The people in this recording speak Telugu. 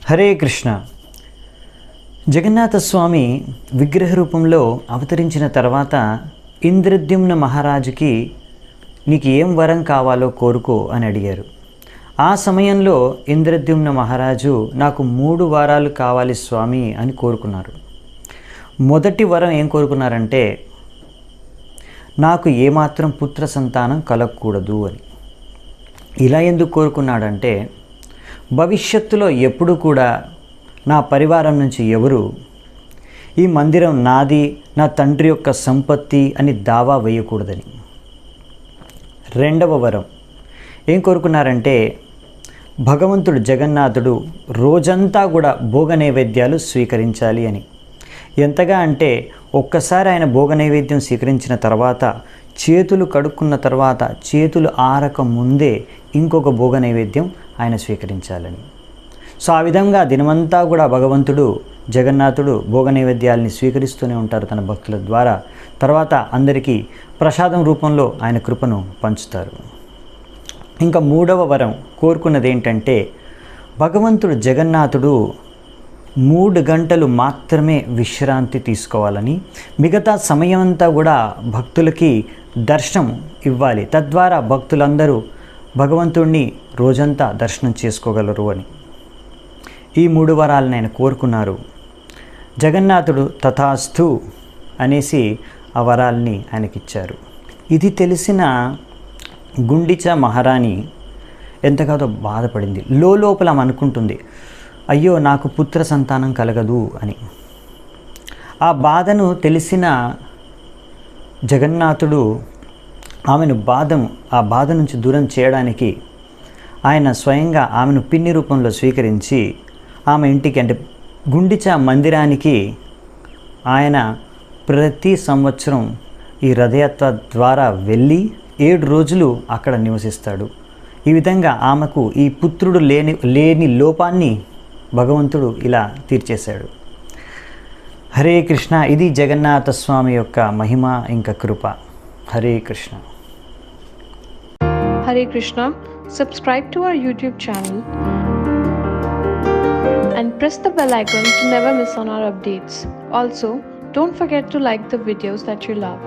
హరే కృష్ణ. జగన్నాథస్వామి విగ్రహ రూపంలో అవతరించిన తర్వాత ఇంద్రద్యుమ్న మహారాజుకి నీకు ఏం వరం కావాలో కోరుకో అని అడిగారు. ఆ సమయంలో ఇంద్రద్యుమ్న మహారాజు నాకు 3 వారాలు కావాలి స్వామి అని కోరుకున్నారు. మొదటి వరం ఏం కోరుకున్నారంటే నాకు ఏమాత్రం పుత్ర సంతానం కలగకూడదు అని. ఇలా ఎందుకు కోరుకున్నాడంటే భవిష్యత్తులో ఎప్పుడు కూడా నా పరివారం నుంచి ఎవరు ఈ మందిరం నాది, నా తండ్రి యొక్క సంపత్తి అని దావా వేయకూడదని. రెండవ వరం ఏం కోరుకున్నారంటే భగవంతుడు జగన్నాథుడు రోజంతా కూడా భోగ నైవేద్యాలు స్వీకరించాలి అని. ఎంతగా అంటే ఒక్కసారి ఆయన భోగ నైవేద్యం స్వీకరించిన తర్వాత చేతులు కడుక్కున్న తర్వాత చేతులు ఆరక ముందే ఇంకొక భోగ నైవేద్యం ఆయన స్వీకరించాలని. సో ఆ విధంగా దినమంతా కూడా భగవంతుడు జగన్నాథుడు భోగ నైవేద్యాలని స్వీకరిస్తూనే ఉంటారు తన భక్తుల ద్వారా. తర్వాత అందరికీ ప్రసాదం రూపంలో ఆయన కృపను పంచుతారు. ఇంకా 3వ వరం కోరుకున్నది ఏంటంటే భగవంతుడు జగన్నాథుడు 3 గంటలు మాత్రమే విశ్రాంతి తీసుకోవాలని, మిగతా సమయం అంతా కూడా భక్తులకి దర్శనం ఇవ్వాలి. తద్వారా భక్తులందరూ భగవంతుడిని రోజంతా దర్శనం చేసుకోగలరు అని. ఈ 3 వరాలను ఆయన కోరుకున్నారు. జగన్నాథుడు తథాస్తు అనేసి ఆ వరాల్ని ఆయనకిచ్చారు. ఇది తెలిసిన గుండిచ మహారాణి ఎంతగానో బాధపడింది. లోపల ఆమె అనుకుంటుంది, అయ్యో నాకు పుత్ర సంతానం కలగదు అని. ఆ బాధను తెలిసిన జగన్నాథుడు ఆమెను ఆ బాధ నుంచి దూరం చేయడానికి ఆయన స్వయంగా ఆమెను పిన్ని రూపంలో స్వీకరించి ఆమె ఇంటికి అంటే గుండిచ మందిరానికి ఆయన ప్రతి సంవత్సరం ఈ రథయాత్ర ద్వారా వెళ్ళి 7 రోజులు అక్కడ నివసిస్తాడు. ఈ విధంగా ఆమెకు ఈ పుత్రుడు లేని లోపాన్ని భగవంతుడు ఇలా తీర్చేశాడు. హరే కృష్ణ. ఇది జగన్నాథ స్వామి యొక్క మహిమ ఇంకా కృప. Hare Krishna. Hare Krishna. Subscribe to our YouTube channel and press the bell icon to never miss on our updates. Also, don't forget to like the videos that you love.